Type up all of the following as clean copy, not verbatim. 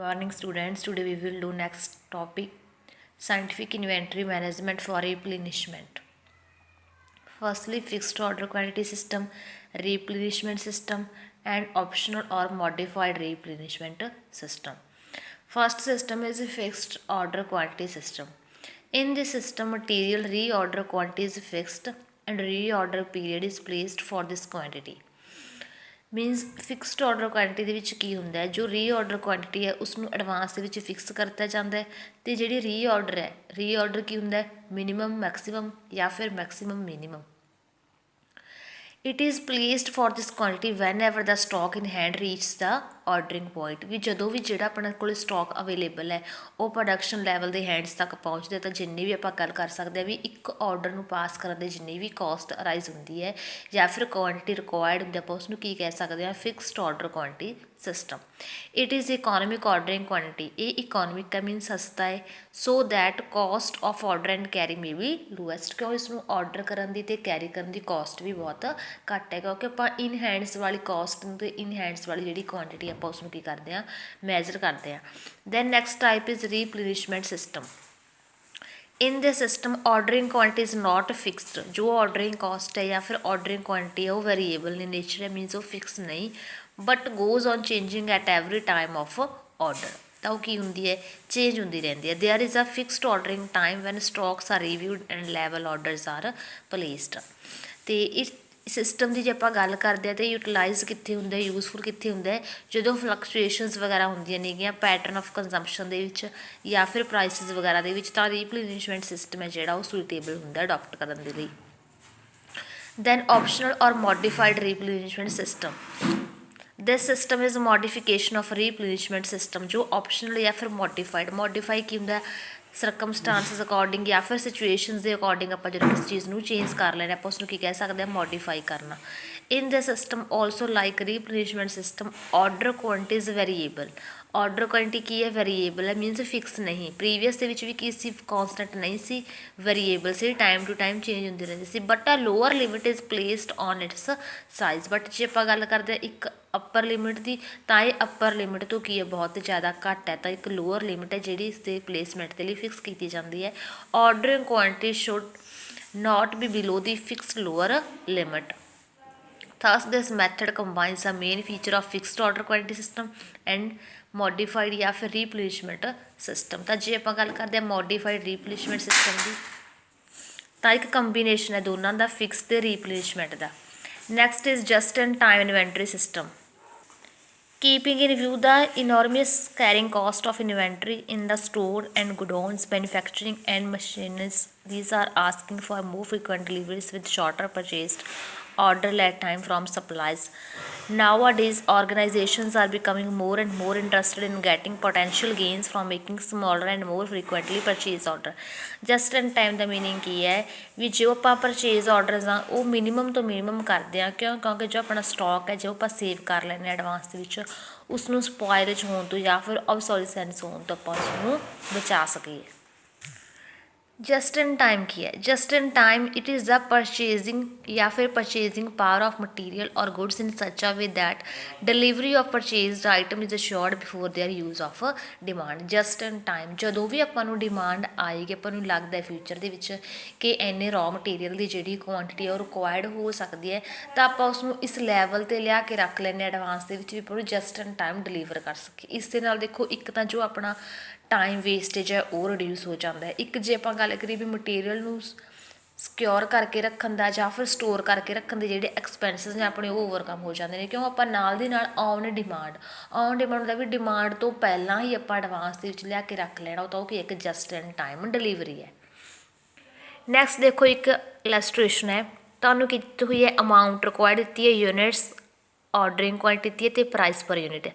Morning students, today we will do next topic scientific inventory management for replenishment. Firstly, fixed order quantity system, replenishment system and optional or modified replenishment system. First system is a fixed order quantity system. In this system, material reorder quantity is fixed and reorder period is placed for this quantity. Means fixed order quantity ਦੇ ਵਿੱਚ ਕੀ ਹੁੰਦਾ ਹੈ, ਜੋ ਰੀਆਰਡਰ quantity ਹੈ ਉਸਨੂੰ advance ਦੇ ਵਿੱਚ fix ਕਰਤਾ ਜਾਂਦਾ ਹੈ ਅਤੇ ਜਿਹੜੀ ਰੀਆਰਡਰ ਹੈ, ਰੀਆਰਡਰ ਕੀ ਹੁੰਦਾ ਹੈ, ਮਿਨੀਮਮ ਮੈਕਸੀਮਮ ਜਾਂ ਫਿਰ maximum minimum. It is placed for this quantity whenever the stock in hand reaches the ordering point, ਵੀ ਜਦੋਂ ਵੀ ਜਿਹੜਾ ਆਪਣੇ ਕੋਲ ਸਟਾਕ ਅਵੇਲੇਬਲ ਹੈ ਉਹ ਪ੍ਰੋਡਕਸ਼ਨ ਲੈਵਲ ਦੇ ਹੈਂਡਸ ਤੱਕ ਪਹੁੰਚਦੇ, ਤਾਂ ਜਿੰਨੀ ਵੀ ਆਪਾਂ ਗੱਲ ਕਰ ਸਕਦੇ ਹਾਂ ਵੀ ਇੱਕ ਆਰਡਰ ਨੂੰ ਪਾਸ ਕਰਨ ਦੇ ਜਿੰਨੀ ਵੀ ਕਾਸਟ ਅਰਾਈਜ਼ ਹੁੰਦੀ ਹੈ ਜਾਂ ਫਿਰ ਕੁਆਂਟਿਟੀ ਰਿਕੁਆਇਰਡ ਹੁੰਦੀ, ਆਪਾਂ ਉਸਨੂੰ ਕੀ ਕਹਿ ਸਕਦੇ ਹਾਂ, fixed order quantity system. It is economic ordering quantity, ਇਹ ਇਕੋਨੋਮਿਕ ਹੈ ਮੀਨ ਸਸਤਾ ਹੈ, so that cost of order and carry may be lowest, ਕਿਉਂ ਇਸਨੂੰ ਆਰਡਰ ਕਰਨ ਦੀ ਅਤੇ ਕੈਰੀ ਕਰਨ ਦੀ ਕਾਸਟ ਵੀ ਬਹੁਤ ਘੱਟ ਹੈ, ਕਿਉਂਕਿ ਆਪਾਂ ਇਨ ਹੈਂਡਸ ਵਾਲੀ ਕਾਸਟ ਨੂੰ ਅਤੇ ਇਨ ਹੈਂਡਸ ਵਾਲੀ ਜਿਹੜੀ ਕੁਆਂਟਿਟੀ ਆਪਾਂ ਉਸਨੂੰ ਕੀ ਕਰਦੇ ਹਾਂ, ਮੈਜ਼ਰ ਕਰਦੇ ਹਾਂ। Then next type is replenishment system. In this system ordering quantity is not fixed, ਜੋ ਆਰਡਰਿੰਗ ਕਾਸਟ ਹੈ ਜਾਂ ਫਿਰ ਆਰਡਰਿੰਗ ਕੁਆਂਟਿਟੀ ਹੈ ਉਹ ਵੇਰੀਏਬਲ ਇਨ ਨੇਚਰ ਹੈ, ਮੀਨਸ ਉਹ ਫਿਕਸ ਨਹੀਂ, but goes on changing at every time of order, ਤਾਂ ਉਹ ਕੀ ਹੁੰਦੀ ਹੈ, ਚੇਂਜ ਹੁੰਦੀ ਰਹਿੰਦੀ ਹੈ। There is a fixed ordering time when stocks are reviewed and level orders are placed. ਅਤੇ ਇਸ ਸਿਸਟਮ ਦੀ ਜੇ ਆਪਾਂ ਗੱਲ ਕਰਦੇ ਹਾਂ ਤਾਂ ਯੂਟੀਲਾਈਜ਼ ਕਿੱਥੇ ਹੁੰਦਾ, ਯੂਜ਼ਫੁਲ ਕਿੱਥੇ ਹੁੰਦਾ, ਜਦੋਂ ਫਲਕਚੁਏਸ਼ਨਸ ਵਗੈਰਾ ਹੁੰਦੀਆਂ ਨੇਗੀਆਂ ਪੈਟਰਨ ਆਫ ਕੰਜ਼ੰਪਸ਼ਨ ਦੇ ਵਿੱਚ ਜਾਂ ਫਿਰ ਪ੍ਰਾਈਸਿਸ ਵਗੈਰਾ ਦੇ ਵਿੱਚ, ਤਾਂ ਰੀਪਲੇਨਿਸ਼ਮੈਂਟ ਸਿਸਟਮ ਹੈ ਜਿਹੜਾ ਉਹ ਸੁਈਟੇਬਲ ਹੁੰਦਾ ਅਡੋਪਟ ਕਰਨ ਦੇ ਲਈ। Then optional or modified replenishment system. This system is modification of replenishment system, ਜੋ ਆਪਸ਼ਨਲ ਜਾਂ ਫਿਰ ਮੋਡੀਫਾਈਡ। ਮੋਡੀਫਾਈ ਕੀ ਹੁੰਦਾ, ਸਰਕਮਸਟਾਂਸਿਸ ਅਕੋਰਡਿੰਗ ਜਾਂ ਫਿਰ ਸਿਚੁਏਸ਼ਨਸ ਦੇ ਅਕੋਰਡਿੰਗ ਆਪਾਂ ਜਦੋਂ ਕਿਸ ਚੀਜ਼ ਨੂੰ ਚੇਂਜ ਕਰ ਲੈਣਾ ਆਪਾਂ ਉਸਨੂੰ ਕੀ ਕਹਿ ਸਕਦੇ ਹਾਂ, ਮੋਡੀਫਾਈ ਕਰਨਾ। In the system also like replenishment system order quantity is variable. Order quantity ਕੀ ਹੈ, ਵੇਰੀਏਬਲ ਹੈ, ਮੀਨਸ ਫਿਕਸ ਨਹੀਂ। ਪ੍ਰੀਵੀਅਸ ਦੇ ਵਿੱਚ ਵੀ ਕੀ ਸੀ, ਕੌਂਸਟੈਂਟ ਨਹੀਂ ਸੀ, ਵੇਰੀਏਬਲ ਸੀ, ਟਾਈਮ ਟੂ ਟਾਈਮ ਚੇਂਜ ਹੁੰਦੀ ਰਹਿੰਦੀ ਸੀ, but a lower limit is placed on its size. But ਜੇ ਆਪਾਂ ਗੱਲ ਕਰਦੇ ਹਾਂ ਇੱਕ ਅੱਪਰ ਲਿਮਿਟ ਦੀ, ਤਾਂ ਇਹ ਅੱਪਰ ਲਿਮਿਟ ਤੋਂ ਕੀ ਹੈ, ਬਹੁਤ ਜ਼ਿਆਦਾ ਘੱਟ ਹੈ, ਤਾਂ ਇੱਕ ਲੋਅਰ ਲਿਮਿਟ ਹੈ ਜਿਹੜੀ ਇਸ ਦੇ ਪਲੇਸਮੈਂਟ ਦੇ ਲਈ ਫਿਕਸ ਕੀਤੀ ਜਾਂਦੀ ਹੈ। Ordering quantity should not be below the fixed lower limit. Thus, this method combines the main feature of fixed order quantity system and modified ਜਾਂ ਫਿਰ replenishment system। ਤਾਂ ਜੇ ਆਪਾਂ ਗੱਲ ਕਰਦੇ ਹਾਂ modified replenishment system ਦੀ, ਤਾਂ ਇੱਕ ਕੰਬੀਨੇਸ਼ਨ ਹੈ ਦੋਨਾਂ ਦਾ, ਫਿਕਸ ਅਤੇ ਰੀਪਲੇਨਿਸ਼ਮੈਂਟ ਦਾ। Next is just in time inventory system. Keeping in view the enormous carrying cost of inventory in the store and godowns, manufacturing and machines, these are asking for more frequent deliveries with shorter purchased order lag time from supplies. Nowadays, organizations are becoming more and more interested in getting potential gains from making smaller and more frequently purchased order. Just in time ਦਾ meaning ਕੀ ਹੈ, ਵੀ ਜੋ ਆਪਾਂ purchase orders ਆ ਉਹ minimum ਤੋਂ minimum ਕਰਦੇ ਹਾਂ, ਕਿਉਂਕਿ ਜੋ ਆਪਣਾ ਸਟਾਕ ਹੈ ਜੋ ਆਪਾਂ ਸੇਵ ਕਰ ਲੈਂਦੇ ਹਾਂ ਐਡਵਾਂਸ ਦੇ ਵਿੱਚ, ਉਸਨੂੰ ਸਪੋਇਲੇਜ ਹੋਣ ਤੋਂ ਜਾਂ ਫਿਰ ਆਬਸੋਲੀਸੈਂਸ ਹੋਣ ਤੋਂ ਆਪਾਂ ਉਸਨੂੰ ਬਚਾ ਸਕੀਏ। ਜਸਟ ਇਨ ਟਾਈਮ ਕੀ ਹੈ, just in time it is the purchasing ਜਾਂ ਫਿਰ purchasing power of material or goods in such a way that delivery of purchased item is assured before their use of demand. Just in time, ਜਦੋਂ ਵੀ ਆਪਾਂ ਨੂੰ demand ਆਏਗੀ, ਆਪਾਂ ਨੂੰ ਲੱਗਦਾ ਫਿਊਚਰ ਦੇ ਵਿੱਚ ਕਿ ਇੰਨੇ ਰॉ ਮਟੀਰੀਅਲ ਦੀ ਜਿਹੜੀ ਕੁਆਂਟਿਟੀ ਹੈ ਉਹ ਰਿਕੁਆਇਰਡ ਹੋ ਸਕਦੀ ਹੈ, ਤਾਂ ਆਪਾਂ ਉਸਨੂੰ ਇਸ ਲੈਵਲ 'ਤੇ ਲਿਆ ਕੇ ਰੱਖ ਲੈਂਦੇ ਹਾਂ ਐਡਵਾਂਸ ਦੇ ਵਿੱਚ, ਵੀ ਆਪਾਂ ਨੂੰ ਜਸਟ ਇਨ ਟਾਈਮ ਡਿਲੀਵਰ ਕਰ ਸਕੀਏ। ਇਸ ਦੇ ਨਾਲ ਦੇਖੋ ਇੱਕ ਤਾਂ ਜੋ ਆਪਣਾ ਟਾਈਮ ਵੇਸਟੇਜ ਹੈ ਉਹ ਰਿਡਿਊਸ ਹੋ ਜਾਂਦਾ ਹੈ। ਇੱਕ ਜੇ ਆਪਾਂ ਗੱਲ ਕਰੀਏ ਵੀ ਮਟੀਰੀਅਲ ਨੂੰ ਸਿਕਿਉਰ ਕਰਕੇ ਰੱਖਣ ਦਾ ਜਾਂ ਫਿਰ ਸਟੋਰ ਕਰਕੇ ਰੱਖਣ ਦੇ ਜਿਹੜੇ ਐਕਸਪੈਂਸਿਸ ਨੇ ਆਪਣੇ ਉਹ ਓਵਰਕਮ ਹੋ ਜਾਂਦੇ ਨੇ, ਕਿਉਂ ਆਪਾਂ ਨਾਲ ਦੀ ਨਾਲ ਔਨ ਡਿਮਾਂਡ ਹੁੰਦਾ ਵੀ ਡਿਮਾਂਡ ਤੋਂ ਪਹਿਲਾਂ ਹੀ ਆਪਾਂ ਐਡਵਾਂਸ ਦੇ ਵਿੱਚ ਲਿਆ ਕੇ ਰੱਖ ਲੈਣਾ, ਉਹ ਤਾਂ ਉਹ ਕੀ ਇੱਕ ਜਸਟ ਇਨ ਟਾਈਮ ਡਿਲੀਵਰੀ ਹੈ। ਨੈਕਸਟ ਦੇਖੋ ਇੱਕ ਇਲਸਟ੍ਰੇਸ਼ਨ ਹੈ, ਤੁਹਾਨੂੰ ਕੀਤੀ ਹੋਈ ਹੈ ਅਮਾਊਂਟ ਰਿਕੁਆਇਰਡ ਦਿੱਤੀ ਹੈ, ਯੂਨਿਟਸ ਆਰਡਰਿੰਗ ਕੁਆਂਟਿਟੀ ਦਿੱਤੀ ਹੈ ਅਤੇ ਪ੍ਰਾਈਸ ਪਰ ਯੂਨਿਟ।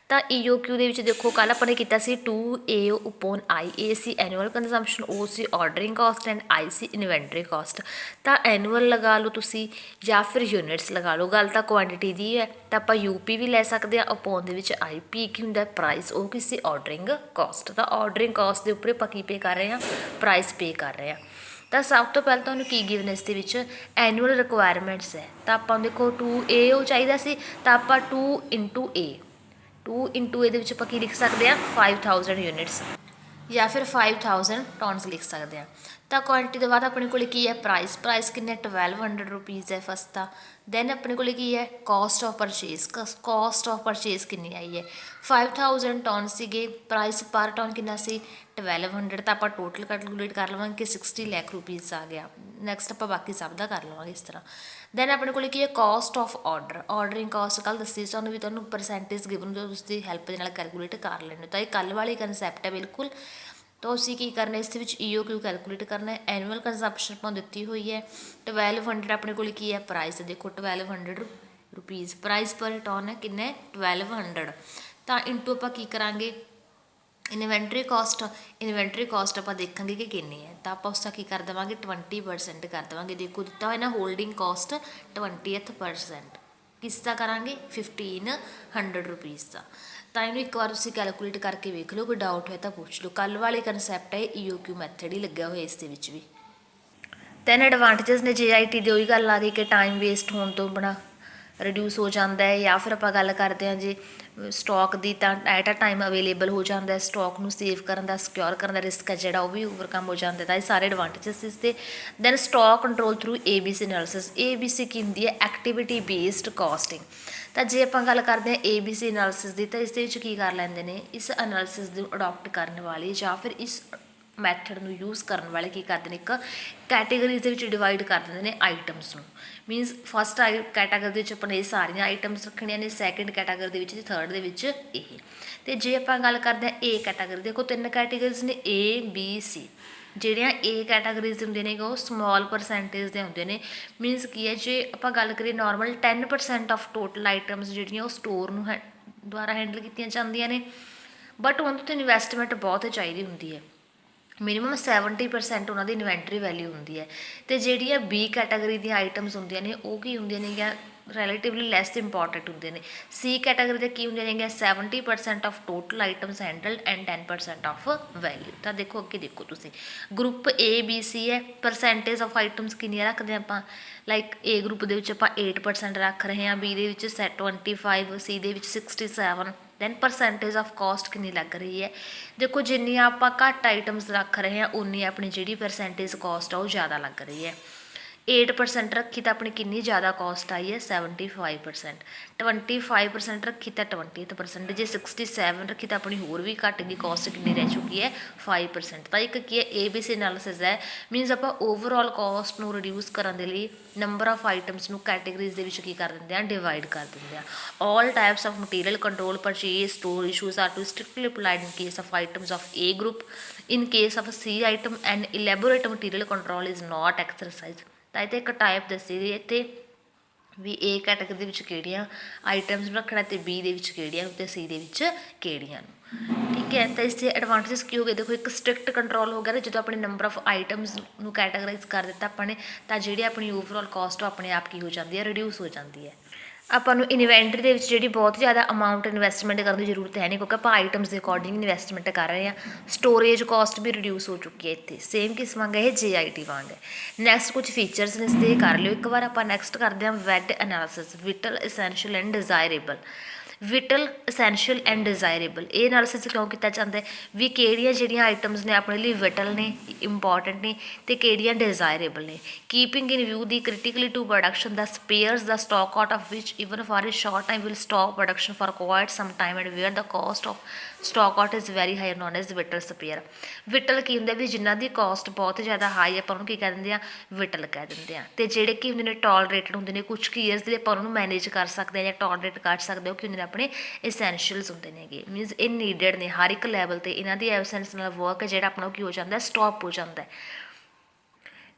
ਤਾਂ EOQ ਦੇ ਵਿੱਚ ਦੇਖੋ ਕੱਲ੍ਹ ਆਪਾਂ ਨੇ ਕੀਤਾ ਸੀ 2AO upon I, A ਸੀ ਐਨੂਅਲ ਕੰਜ਼ੰਪਸ਼ਨ, O ਸੀ ਆਰਡਰਿੰਗ ਕਾਸਟ ਐਂਡ I ਸੀ ਇਨਵੈਂਟਰੀ ਕਾਸਟ। ਤਾਂ ਐਨੂਅਲ ਲਗਾ ਲਓ ਤੁਸੀਂ ਜਾਂ ਫਿਰ ਯੂਨਿਟਸ ਲਗਾ ਲਓ, ਗੱਲ ਤਾਂ ਕੁਆਂਟਿਟੀ ਦੀ ਹੈ, ਤਾਂ ਆਪਾਂ UP ਵੀ ਲੈ ਸਕਦੇ ਹਾਂ। ਅਪੋਨ ਦੇ ਵਿੱਚ IP ਕੀ ਹੁੰਦਾ, ਪ੍ਰਾਈਸ, ਉਹ ਕੀ ਸੀ ਆਰਡਰਿੰਗ ਕਾਸਟ। ਤਾਂ ਆਰਡਰਿੰਗ ਕਾਸਟ ਦੇ ਉੱਪਰ ਆਪਾਂ ਕੀ ਪੇ ਕਰ ਰਹੇ ਹਾਂ, ਪ੍ਰਾਈਸ ਪੇ ਕਰ ਰਹੇ ਹਾਂ। ਤਾਂ ਸਭ ਤੋਂ ਪਹਿਲਾਂ ਤੁਹਾਨੂੰ ਕੀ ਗਿਵਨ ਇਸ ਦੇ ਵਿੱਚ ਐਨੂਅਲ ਰਿਕੁਆਇਰਮੈਂਟਸ ਹੈ, ਤਾਂ ਆਪਾਂ ਦੇਖੋ 2AO ਚਾਹੀਦਾ ਸੀ, ਤਾਂ ਆਪਾਂ 2 into A 2 ਇੰਟੂ ਇਹਦੇ ਵਿੱਚ ਆਪਾਂ ਕੀ ਲਿਖ ਸਕਦੇ ਹਾਂ 5000 ਯੂਨਿਟਸ ਜਾਂ ਫਿਰ 5000 ਟਨਸ ਲਿਖ ਸਕਦੇ ਹਾਂ। ਤਾਂ ਕੁਆਂਟਿਟੀ ਤੋਂ ਬਾਅਦ ਆਪਣੇ ਕੋਲ ਕੀ ਹੈ ਪ੍ਰਾਈਸ ਕਿੰਨੇ 1200 ਰੁਪੀਜ਼ ਹੈ ਫਸਟ ਦਾ। ਦੈਨ ਆਪਣੇ ਕੋਲ ਕੀ ਹੈ ਕਾਸਟ ਆਫ ਪਰਚੇਜ਼ ਕਿੰਨੀ ਆਈ ਹੈ 5000 ਟਨ ਸੀਗੇ, ਪ੍ਰਾਈਸ ਪਰ ਟਨ ਕਿੰਨਾ ਸੀ 1200, ਤਾਂ ਆਪਾਂ ਟੋਟਲ ਕੈਲਕੂਲੇਟ ਕਰ ਲਵਾਂਗੇ ਕਿ 60 ਲੱਖ ਰੁਪੀਜ਼ ਆ ਗਿਆ। ਨੈਕਸਟ ਆਪਾਂ ਬਾਕੀ ਸਭ ਦਾ ਕਰ ਲਵਾਂਗੇ ਇਸ ਤਰ੍ਹਾਂ। ਦੈਨ ਆਪਣੇ ਕੋਲ ਕੀ ਹੈ ਕਾਸਟ ਆਫ ਆਰਡਰਿੰਗ ਕਾਸਟ ਕੱਲ੍ਹ ਦੱਸੀ ਤੁਹਾਨੂੰ ਵੀ ਤੁਹਾਨੂੰ ਪਰਸੈਂਟੇਜ ਗਿਵਨ ਜੋ ਉਸਦੀ ਹੈਲਪ ਦੇ ਨਾਲ ਕੈਲਕੂਲੇਟ ਕਰ ਲੈਣੇ। ਤਾਂ ਇਹ ਕੱਲ੍ਹ ਵਾਲੀ ਕਨਸੈਪਟ ਹੈ ਬਿਲਕੁਲ। ਤਾਂ ਅਸੀਂ ਕੀ ਕਰਨਾ ਇਸ ਦੇ ਵਿੱਚ EOQ ਕੈਲਕੂਲੇਟ ਕਰਨਾ ਹੈ। ਐਨੂਅਲ ਕੰਜ਼ੰਪਸ਼ਨ ਆਪਾਂ ਦਿੱਤੀ ਹੋਈ ਹੈ 1200, ਆਪਣੇ ਕੋਲ ਕੀ ਹੈ ਪ੍ਰਾਈਸ ਦੇਖੋ 1200 ਰੁਪੀਜ਼, ਪ੍ਰਾਈਸ ਪਰ ਟਨ ਹੈ ਕਿੰਨਾ 1200। ਤਾਂ ਇੰਟੂ ਆਪਾਂ ਕੀ ਕਰਾਂਗੇ ਇਨਵੈਂਟਰੀ ਕਾਸਟ ਆਪਾਂ ਦੇਖਾਂਗੇ ਕਿ ਕਿੰਨੀ ਹੈ। ਤਾਂ ਆਪਾਂ ਉਸਦਾ ਕੀ ਕਰ ਦੇਵਾਂਗੇ 20% ਕਰ ਦੇਵਾਂਗੇ। ਦੇਖੋ ਦਿੱਤਾ ਹੋਇਆ ਨਾ ਹੋਲਡਿੰਗ ਕਾਸਟ 20%, ਕਿਸ ਦਾ ਕਰਾਂਗੇ 1500 ਰੁਪੀਜ਼ ਦਾ। ਤਾਂ ਇਹਨੂੰ ਇੱਕ ਵਾਰ ਤੁਸੀਂ ਕੈਲਕੂਲੇਟ ਕਰਕੇ ਵੇਖ ਲਓ, ਕੋਈ ਡਾਊਟ ਹੋਇਆ ਤਾਂ ਪੁੱਛ ਲਓ। ਕੱਲ੍ਹ ਵਾਲੇ ਕਨਸੈਪਟ ਹੈ EOQ ਮੈਥਡ ਹੀ ਲੱਗਿਆ ਹੋਇਆ ਇਸ ਦੇ ਵਿੱਚ ਵੀ। ਦੈਨ ਐਡਵਾਂਟੇਜਸ ਨੇ JIT ਦੀ ਉਹੀ ਗੱਲ ਆ ਗਈ ਕਿ ਟਾਈਮ ਵੇਸਟ ਹੋਣ ਤੋਂ ਬੜਾ ਰਿਡਿਊਸ ਹੋ ਜਾਂਦਾ ਹੈ। ਜਾਂ ਫਿਰ ਆਪਾਂ ਗੱਲ ਕਰਦੇ ਹਾਂ ਜੇ ਸਟਾਕ ਦੀ ਤਾਂ ਐਟ ਅ ਟਾਈਮ ਅਵੇਲੇਬਲ ਹੋ ਜਾਂਦਾ, ਸਟਾਕ ਨੂੰ ਸੇਵ ਕਰਨ ਦਾ ਸਿਕਿਉਰ ਕਰਨ ਦਾ ਰਿਸਕ ਹੈ ਜਿਹੜਾ ਉਹ ਵੀ ਓਵਰਕਮ ਹੋ ਜਾਂਦਾ। ਤਾਂ ਇਹ ਸਾਰੇ ਐਡਵਾਂਟੇਜਸ ਇਸ ਦੇ। Then stock control through ABC analysis. ABC ਕੀ ਹੁੰਦੀ ਹੈ ਐਕਟੀਵਿਟੀ ਬੇਸਡ ਕਾਸਟਿੰਗ। ਤਾਂ ਜੇ ਆਪਾਂ ਗੱਲ ਕਰਦੇ ਹਾਂ ABC ਐਨਾਲਿਸਿਸ ਦੀ ਤਾਂ ਇਸ ਦੇ ਵਿੱਚ ਕੀ ਕਰ ਲੈਂਦੇ ਨੇ ਇਸ ਐਨਾਲਿਸਿਸ ਨੂੰ ਅਡੋਪਟ ਕਰਨ ਵਾਲੇ ਜਾਂ ਫਿਰ ਇਸ ਮੈਥਡ ਨੂੰ ਯੂਜ਼ ਕਰਨ ਵਾਲੇ ਕੀ ਕਰਦੇ ਨੇ ਇੱਕ ਕੈਟੇਗਰੀਜ਼ ਦੇ ਵਿੱਚ ਡਿਵਾਈਡ ਕਰ ਦਿੰਦੇ ਨੇ ਆਈਟਮਸ ਨੂੰ। ਮੀਨਸ ਫਸਟ ਕੈਟਾਗਰੀ ਦੇ ਵਿੱਚ ਆਪਾਂ ਨੇ ਇਹ ਸਾਰੀਆਂ ਆਈਟਮਸ ਰੱਖਣੀਆਂ ਨੇ, ਸੈਕਿੰਡ ਕੈਟਾਗਰੀ ਦੇ ਵਿੱਚ ਤੇ ਥਰਡ ਦੇ ਵਿੱਚ ਇਹ। ਅਤੇ ਜੇ ਆਪਾਂ ਗੱਲ ਕਰਦੇ ਹਾਂ A ਕੈਟਾਗਰੀ, ਦੇਖੋ 3 ਕੈਟੇਗਰੀਜ਼ ਨੇ A B C। ਜਿਹੜੀਆਂ A ਕੈਟਾਗਰੀਜ਼ ਹੁੰਦੇ ਨੇ ਉਹ ਸਮੋਲ ਪਰਸੈਂਟੇਜ ਦੇ ਹੁੰਦੇ ਨੇ। ਮੀਨਸ ਕੀ ਹੈ ਜੇ ਆਪਾਂ ਗੱਲ ਕਰੀਏ ਨੋਰਮਲ 10% ਆਫ ਟੋਟਲ ਆਈਟਮਸ ਜਿਹੜੀਆਂ ਉਹ ਸਟੋਰ ਨੂੰ ਦੁਆਰਾ ਹੈਂਡਲ ਕੀਤੀਆਂ ਜਾਂਦੀਆਂ ਨੇ, ਬਟ ਉਹਨਾਂ ਤੋਂ ਇਨਵੈਸਟਮੈਂਟ ਬਹੁਤ ਚਾਹੀਦੀ ਹੁੰਦੀ ਹੈ। ਮਿਨੀਮਮ 70% ਉਹਨਾਂ ਦੀ ਇਨਵੈਂਟਰੀ ਵੈਲਿਊ ਹੁੰਦੀ ਹੈ। ਅਤੇ ਜਿਹੜੀਆਂ B ਕੈਟਾਗਰੀ ਦੀਆਂ ਆਈਟਮਸ ਹੁੰਦੀਆਂ ਨੇ ਉਹ ਕੀ ਹੁੰਦੀਆਂ ਨੇਗੀਆਂ ਰਿਲੇਟਿਵਲੀ ਲੈਸ ਇੰਪੋਰਟੈਂਟ ਹੁੰਦੇ ਨੇ। C ਕੈਟਾਗਰੀ ਦੇ ਕੀ ਹੁੰਦੀਆਂ ਨੇਗੀਆਂ 70% of total items handled and 10% of value. ਤਾਂ ਦੇਖੋ ਅੱਗੇ ਦੇਖੋ ਤੁਸੀਂ ਗਰੁੱਪ ABC ਹੈ, ਪਰਸੈਂਟੇਜ ਆਫ ਆਈਟਮਸ ਕਿੰਨੀਆਂ ਰੱਖਦੇ ਹਾਂ ਆਪਾਂ ਲਾਈਕ A ਗਰੁੱਪ ਦੇ ਵਿੱਚ ਆਪਾਂ 8% ਰੱਖ ਰਹੇ ਹਾਂ, B ਦੇ ਵਿੱਚ 25, C ਦੇ ਵਿੱਚ 67। ਦੈਨ ਪਰਸੈਂਟੇਜ ਆਫ ਕਾਸਟ ਕਿੰਨੀ ਲੱਗ ਰਹੀ ਹੈ, ਦੇਖੋ ਜਿੰਨੀਆਂ ਆਪਾਂ ਘੱਟ ਆਈਟਮਸ ਰੱਖ ਰਹੇ ਹਾਂ ਉਨੀ ਆਪਣੀ ਜਿਹੜੀ ਪਰਸੈਂਟੇਜ ਕਾਸਟ ਆ ਉਹ ਜ਼ਿਆਦਾ ਲੱਗ ਰਹੀ ਹੈ। 8% ਰੱਖੀ ਤਾਂ ਆਪਣੀ ਕਿੰਨੀ ਜ਼ਿਆਦਾ ਕਾਸਟ ਆਈ ਹੈ 75%। 25% ਰੱਖੀ ਤਾਂ 20%। ਜੇ 67 ਰੱਖੀ ਤਾਂ ਆਪਣੀ ਹੋਰ ਵੀ ਘੱਟ ਗਈ ਕਾਸਟ ਕਿੰਨੀ ਰਹਿ ਚੁੱਕੀ ਹੈ 5%। ਤਾਂ ਇੱਕ ਕੀ ਹੈ ABC ਐਨਾਲਿਸਿਸ ਹੈ। ਮੀਨਸ ਆਪਾਂ ਓਵਰਆਲ ਕਾਸਟ ਨੂੰ ਰਿਡਿਊਸ ਕਰਨ ਦੇ ਲਈ ਨੰਬਰ ਆਫ ਆਈਟਮਸ ਨੂੰ ਕੈਟੇਗਰੀਜ਼ ਦੇ ਵਿੱਚ ਕੀ ਕਰ ਦਿੰਦੇ ਆ ਡਿਵਾਈਡ ਕਰ ਦਿੰਦੇ ਆ। All types of material control purchase store issues are to strictly applied in case of items of A group. In case of C item and elaborate material control is not exercise. ਤਾਂ ਇਹ ਤਾਂ ਇੱਕ type ਦੱਸੀ ਗਈ ਇੱਥੇ ਵੀ A category ਦੇ ਵਿੱਚ ਕਿਹੜੀਆਂ ਆਈਟਮਸ ਨੂੰ ਰੱਖਣਾ ਅਤੇ B ਦੇ ਵਿੱਚ ਕਿਹੜੀਆਂ ਅਤੇ C ਦੇ ਵਿੱਚ ਕਿਹੜੀਆਂ ਨੂੰ। ਠੀਕ ਹੈ, ਤਾਂ ਇਸ ਦੇ ਐਡਵਾਂਟੇਜਸ ਕੀ ਹੋ ਗਏ, ਦੇਖੋ ਇੱਕ ਸਟ੍ਰਿਕਟ ਕੰਟਰੋਲ ਹੋ ਗਿਆ ਨਾ, ਜਦੋਂ ਆਪਣੇ ਨੰਬਰ ਆਫ ਆਈਟਮਸ ਨੂੰ ਕੈਟਾਗਰਾਈਜ਼ ਕਰ ਦਿੱਤਾ ਆਪਾਂ ਨੇ ਤਾਂ ਜਿਹੜੀ ਆਪਣੀ ਓਵਰਆਲ ਕਾਸਟ ਆਪਣੇ ਆਪ ਕੀ ਹੋ ਜਾਂਦੀ ਹੈ ਰਿਡਿਊਸ ਹੋ ਜਾਂਦੀ ਹੈ। ਆਪਾਂ ਨੂੰ ਇਨਵੈਂਟਰੀ ਦੇ ਵਿੱਚ ਜਿਹੜੀ ਬਹੁਤ ਜ਼ਿਆਦਾ ਅਮਾਊਂਟ ਇਨਵੈਸਟਮੈਂਟ ਕਰਨ ਦੀ ਜ਼ਰੂਰਤ ਹੈ ਨਹੀਂ ਕਿਉਂਕਿ ਆਪਾਂ ਆਈਟਮਸ ਦੇ ਅਕੋਰਡਿੰਗ ਇਨਵੈਸਟਮੈਂਟ ਕਰ ਰਹੇ ਹਾਂ। ਸਟੋਰੇਜ ਕਾਸਟ ਵੀ ਰਿਡਿਊਸ ਹੋ ਚੁੱਕੀ ਹੈ ਇੱਥੇ, ਸੇਮ ਕਿਸ ਵਾਂਗ ਇਹ JIT ਵਾਂਗ ਹੈ। ਨੈਕਸਟ ਕੁਝ ਫੀਚਰਸ ਨੇ ਇਸਦੇ ਕਰ ਲਿਓ ਇੱਕ ਵਾਰ। ਆਪਾਂ ਨੈਕਸਟ ਕਰਦੇ ਹਾਂ VED analysis, vital essential and desirable. Vital essential and desirable ਇਹ ਐਨਾਲਿਸਿਸ ਕਿਉਂ ਕੀਤਾ ਜਾਂਦਾ ਵੀ ਕਿਹੜੀਆਂ ਜਿਹੜੀਆਂ ਆਈਟਮਸ ਨੇ ਆਪਣੇ ਲਈ ਵਿਟਲ ਨੇ ਇੰਪੋਰਟੈਂਟ ਨੇ ਅਤੇ ਕਿਹੜੀਆਂ ਡਿਜ਼ਾਇਰੇਬਲ ਨੇ। ਕੀਪਿੰਗ ਇਨ ਵਿਊ ਦੀ ਕ੍ਰਿਟੀਕਲੀ ਟੂ ਪ੍ਰੋਡਕਸ਼ਨ ਦਾ ਸਪੇਅਰਸ ਦਾ ਸਟਾਕ ਆਊਟ ਆਫ ਵਿਚ even for a short time will stop production for quite some time and where the cost of stock out is very high known as vital spare. Vital ਕੀ ਹੁੰਦਾ ਵੀ ਜਿਨ੍ਹਾਂ ਦੀ caste ਬਹੁਤ ਜ਼ਿਆਦਾ high ਆਪਾਂ ਉਹਨੂੰ ਕੀ ਕਹਿ ਦਿੰਦੇ ਆ ਵਿਟਲ ਕਹਿ ਦਿੰਦੇ ਆ। ਅਤੇ ਜਿਹੜੇ ਕੀ ਹੁੰਦੇ ਨੇ ਟੋਲਰੇਟਡ ਹੁੰਦੇ ਨੇ ਕੁਛ ਕੁ ਈਅਰਸ ਦੇ ਆਪਾਂ ਉਹਨਾਂ ਨੂੰ ਮੈਨੇਜ ਕਰ ਸਕਦੇ ਹਾਂ ਜਾਂ ਟੋਲਰੇਟ ਕਰ ਸਕਦੇ ਹੋ ਕੀ ਹੁੰਦੇ ਨੇ ਆਪਣੇ essentials ਹੁੰਦੇ ਨੇਗੇ। ਮੀਨਸ ਇਹ ਨੀਡਡ ਨੇ ਹਰ ਇੱਕ ਲੈਵਲ 'ਤੇ ਇਹਨਾਂ ਦੀ ਐਬਸੈਂਸ ਨਾਲ ਵਰਕ ਜਿਹੜਾ ਆਪਣਾ ਕੀ ਹੋ ਜਾਂਦਾ ਸਟੋਪ ਹੋ ਜਾਂਦਾ।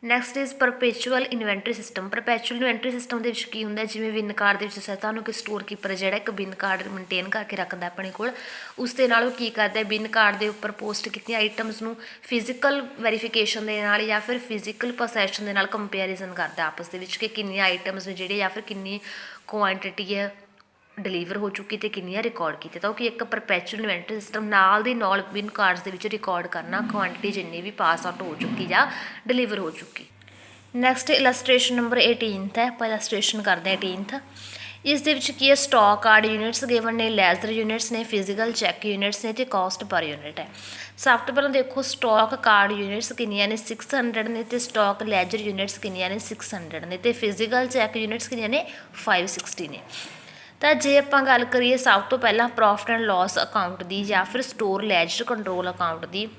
Next is perpetual inventory system. Perpetual inventory system ਦੇ ਵਿੱਚ ਕੀ ਹੁੰਦਾ ਜਿਵੇਂ ਬਿਨ ਕਾਰਡ ਦੇ ਵਿੱਚ ਦੱਸਿਆ ਤੁਹਾਨੂੰ ਕਿ ਸਟੋਰ ਕੀਪਰ ਜਿਹੜਾ ਇੱਕ ਬਿਨ ਕਾਰਡ ਮੇਨਟੇਨ ਕਰਕੇ ਰੱਖਦਾ ਆਪਣੇ ਕੋਲ, ਉਸ ਦੇ ਨਾਲ ਉਹ ਕੀ ਕਰਦਾ ਬਿਨ ਕਾਰਡ ਦੇ ਉੱਪਰ ਪੋਸਟ ਕੀਤੀਆਂ ਆਈਟਮਸ ਨੂੰ ਫਿਜ਼ੀਕਲ ਵੈਰੀਫਿਕੇਸ਼ਨ ਦੇ ਨਾਲ ਜਾਂ ਫਿਰ ਫਿਜ਼ੀਕਲ ਪੋਸੈਸ਼ਨ ਦੇ ਨਾਲ ਕੰਪੈਰੀਜ਼ਨ ਕਰਦਾ ਆਪਸ ਦੇ ਵਿੱਚ ਕਿ ਕਿੰਨੀਆਂ ਆਈਟਮਸ ਨੇ ਜਿਹੜੇ ਜਾਂ ਫਿਰ ਕਿੰਨੀ ਕੁਆਂਟਿਟੀ ਹੈ ਡਿਲੀਵਰ ਹੋ ਚੁੱਕੀ ਅਤੇ ਕਿੰਨੀਆਂ ਰਿਕਾਰਡ ਕੀਤੇ। ਤਾਂ ਉਹ ਕਿ ਇੱਕ ਪਰਪੈਚੁਅਲ ਇਨਵੈਂਟਰੀ ਸਿਸਟਮ ਨਾਲ ਦੀ ਨਾਲ ਬਿਨ ਕਾਰਡਸ ਦੇ ਵਿੱਚ ਰਿਕਾਰਡ ਕਰਨਾ ਕੁਆਂਟਿਟੀ ਜਿੰਨੀ ਵੀ ਪਾਸ ਆਊਟ ਹੋ ਚੁੱਕੀ ਜਾਂ ਡਿਲੀਵਰ ਹੋ ਚੁੱਕੀ। ਨੈਕਸਟ ਇਲਸਟ੍ਰੇਸ਼ਨ ਨੰਬਰ 18 ਹੈ, ਆਪਾਂ ਇਲਸਟ੍ਰੇਸ਼ਨ ਕਰਦੇ ਹਾਂ 18th। ਇਸ ਦੇ ਵਿੱਚ ਕੀ ਹੈ, ਸਟਾਕ ਕਾਰਡ ਯੂਨਿਟਸ ਗਿਵਨ ਨੇ, ਲੈਜ਼ਰ ਯੂਨਿਟਸ ਨੇ, ਫਿਜ਼ੀਕਲ ਚੈੱਕ ਯੂਨਿਟਸ ਨੇ ਤੇ ਕਾਸਟ ਪਰ ਯੂਨਿਟ ਹੈ। ਸਭ ਤੋਂ ਪਹਿਲਾਂ ਦੇਖੋ ਸਟਾਕ ਕਾਰਡ ਯੂਨਿਟਸ ਕਿੰਨੀਆਂ ਨੇ 600 ਨੇ ਤੇ ਸਟਾਕ ਲੈਜਰ ਯੂਨਿਟਸ ਕਿੰਨੀਆਂ ਨੇ 600 ਨੇ ਤੇ ਫਿਜ਼ੀਕਲ ਚੈੱਕ ਯੂਨਿਟਸ ਕਿੰਨੀਆਂ ਨੇ 560 ਨੇ। ਤਾਂ ਜੇ ਆਪਾਂ ਗੱਲ ਕਰੀਏ ਸਭ ਤੋਂ ਪਹਿਲਾਂ ਪ੍ਰੋਫਿਟ ਐਂਡ ਲਾਸ ਅਕਾਊਂਟ ਦੀ ਜਾਂ ਫਿਰ ਸਟੋਰ ਲੈਜਰ ਕੰਟਰੋਲ ਅਕਾਊਂਟ ਦੀ,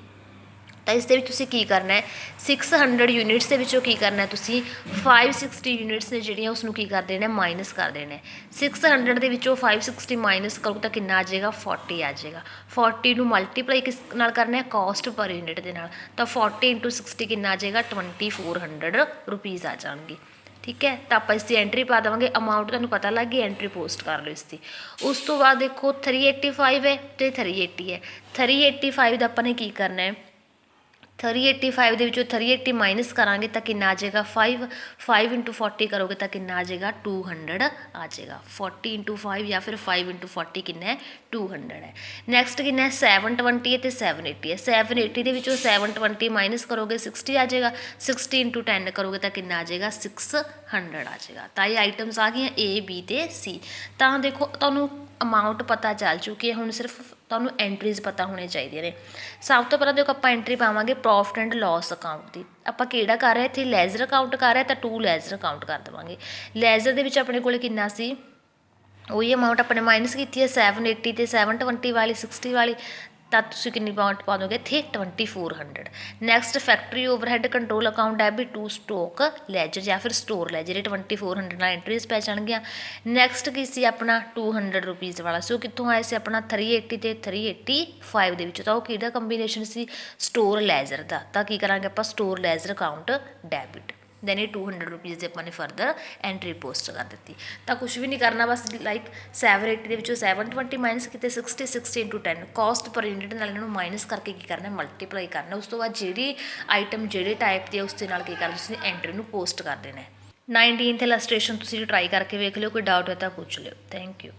ਤਾਂ ਇਸ ਦੇ ਵਿੱਚ ਤੁਸੀਂ ਕੀ ਕਰਨਾ ਹੈ, 600 ਯੂਨਿਟਸ ਦੇ ਵਿੱਚੋਂ ਕੀ ਕਰਨਾ ਹੈ ਤੁਸੀਂ 560 ਯੂਨਿਟਸ ਨੇ ਜਿਹੜੀਆਂ ਉਸਨੂੰ ਕੀ ਕਰ ਦੇਣਾ, ਮਾਈਨਸ ਕਰ ਦੇਣਾ। 600 ਦੇ ਵਿੱਚੋਂ 560 ਮਾਈਨਸ ਕਰੋ ਤਾਂ ਕਿੰਨਾ ਆ ਜਾਏਗਾ, 40 ਆ ਜਾਏਗਾ। 40 ਨੂੰ ਮਲਟੀਪਲਾਈ ਕਿਸ ਨਾਲ ਕਰਨਾ ਹੈ, ਕਾਸਟ ਪਰ ਯੂਨਿਟ ਦੇ ਨਾਲ, ਤਾਂ 40 × 60 ਕਿੰਨਾ ਆ ਜਾਏਗਾ, 2400 ਰੁਪੀਜ਼ ਆ ਜਾਣਗੇ। ਠੀਕ ਹੈ, ਤਾਂ ਆਪਾਂ ਇਸ ਦੀ ਐਂਟਰੀ ਪਾ ਦੇਵਾਂਗੇ। ਅਮਾਊਂਟ ਤੁਹਾਨੂੰ ਪਤਾ ਲੱਗ ਗਈ, ਐਂਟਰੀ ਪੋਸਟ ਕਰ ਲਓ ਇਸ ਦੀ। ਉਸ ਤੋਂ ਬਾਅਦ ਦੇਖੋ 385 ਹੈ ਅਤੇ 380 ਹੈ। 385 ਦਾ ਆਪਾਂ ਨੇ ਕੀ ਕਰਨਾ ਹੈ, 385 ਦੇ ਵਿੱਚੋਂ 380 ਮਾਈਨਸ ਕਰਾਂਗੇ ਤਾਂ ਕਿੰਨਾ ਆ ਜਾਏਗਾ, 5 × 40 ਕਰੋਗੇ ਤਾਂ ਕਿੰਨਾ ਆ ਜਾਏਗਾ, 200 ਆ ਜਾਏਗਾ। 40 × 5 ਜਾਂ ਫਿਰ 5 × 40 ਕਿੰਨਾ ਹੈ, 200 ਹੈ। ਨੈਕਸਟ ਕਿੰਨਾ ਹੈ, 720 ਅਤੇ 780 ਹੈ। 780 ਦੇ ਵਿੱਚੋਂ 720 ਮਾਈਨਸ ਕਰੋਗੇ 60 ਆ ਜਾਏਗਾ। 60 × 10 ਕਰੋਗੇ ਤਾਂ ਕਿੰਨਾ ਆ ਜਾਏਗਾ, 600 ਆ ਜਾਏਗਾ। ਤਾਂ ਇਹ ਆਈਟਮਸ ਆ ਗਈਆਂ A, B ਅਤੇ C। ਤਾਂ ਦੇਖੋ ਤੁਹਾਨੂੰ ਅਮਾਊਂਟ ਪਤਾ ਚੱਲ ਚੁੱਕੀ ਹੈ, ਹੁਣ ਸਿਰਫ ਤੁਹਾਨੂੰ ਐਂਟਰੀਜ਼ ਪਤਾ ਹੋਣੇ ਚਾਹੀਦੀਆਂ ਨੇ। ਸਭ ਤੋਂ ਪਹਿਲਾਂ ਦੇਖੋ ਆਪਾਂ ਐਂਟਰੀ ਪਾਵਾਂਗੇ ਪ੍ਰੋਫਿਟ ਐਂਡ ਲਾਸ ਅਕਾਊਂਟ ਦੀ। ਆਪਾਂ ਕਿਹੜਾ ਕਰ ਰਹੇ, ਇੱਥੇ ਲੈਜ਼ਰ ਅਕਾਊਂਟ ਕਰ ਰਹੇ ਤਾਂ ਟੂ ਲੈਜ਼ਰ ਅਕਾਊਂਟ ਕਰ ਦੇਵਾਂਗੇ। ਲੈਜ਼ਰ ਦੇ ਵਿੱਚ ਆਪਣੇ ਕੋਲ ਕਿੰਨਾ ਸੀ, ਉਹੀ ਅਮਾਊਂਟ ਆਪਣੇ ਮਾਈਨਸ ਕੀਤੀ ਹੈ 780 ਅਤੇ 720 ਵਾਲੀ 60 ਵਾਲੀ, ਤਾਂ ਤੁਸੀਂ ਕਿੰਨੀ ਅਮਾਊਂਟ ਪਾ ਦੋਗੇ ਇੱਥੇ 2400। Next factory overhead control account ਹੈ ਵੀ ਟੂ ਸਟੋਕ ਲੈਜਰ ਜਾਂ ਫਿਰ ਸਟੋਰ ਲੈਜਰ, ਇਹ 2400 ਨਾਲ ਐਂਟਰੀਜ਼ ਪੈ ਜਾਣਗੀਆਂ। ਨੈਕਸਟ ਕੀ ਸੀ ਆਪਣਾ 200 ਰੁਪੀਜ਼ ਵਾਲਾ, ਸੋ ਕਿੱਥੋਂ ਆਇਆ ਸੀ ਆਪਣਾ 380 ਅਤੇ 385 ਦੇ ਵਿੱਚ, ਤਾਂ ਉਹ ਕਿਹਦਾ ਕੰਬੀਨੇਸ਼ਨ ਸੀ, ਸਟੋਰ ਲੈਜਰ ਦਾ। ਤਾਂ ਕੀ ਕਰਾਂਗੇ ਆਪਾਂ, store ledger account debit, then ਇਹ 200 ਰੁਪੀਜ਼ ਦੇ ਆਪਾਂ ਨੇ ਫਰਦਰ ਐਂਟਰੀ ਪੋਸਟ ਕਰ ਦਿੱਤੀ। ਤਾਂ ਕੁਛ ਵੀ ਨਹੀਂ ਕਰਨਾ, ਬਸ ਲਾਈਕ 780 ਦੇ ਵਿੱਚੋਂ 720 ਮਾਈਨਸ ਕੀਤੇ 60 60 × 10 ਕਾਸਟ ਪਰ ਯੂਨਿਟ ਨਾਲ ਇਹਨਾਂ ਨੂੰ ਮਾਈਨਸ ਕਰਕੇ ਕੀ ਕਰਨਾ, ਮਲਟੀਪਲਾਈ ਕਰਨਾ। ਉਸ ਤੋਂ ਬਾਅਦ ਜਿਹੜੀ ਆਈਟਮ ਜਿਹੜੇ ਟਾਈਪ ਦੀ ਹੈ ਉਸ ਦੇ ਨਾਲ ਕੀ ਕਰਨਾ, ਤੁਸੀਂ ਐਂਟਰੀ ਨੂੰ ਪੋਸਟ ਕਰ ਦੇਣਾ। 19th ਇਲਸਟ੍ਰੇਸ਼ਨ ਤੁਸੀਂ ਟਰਾਈ ਕਰਕੇ ਵੇਖ ਲਿਓ, ਕੋਈ ਡਾਊਟ ਹੈ ਤਾਂ ਪੁੱਛ ਲਿਓ। Thank you.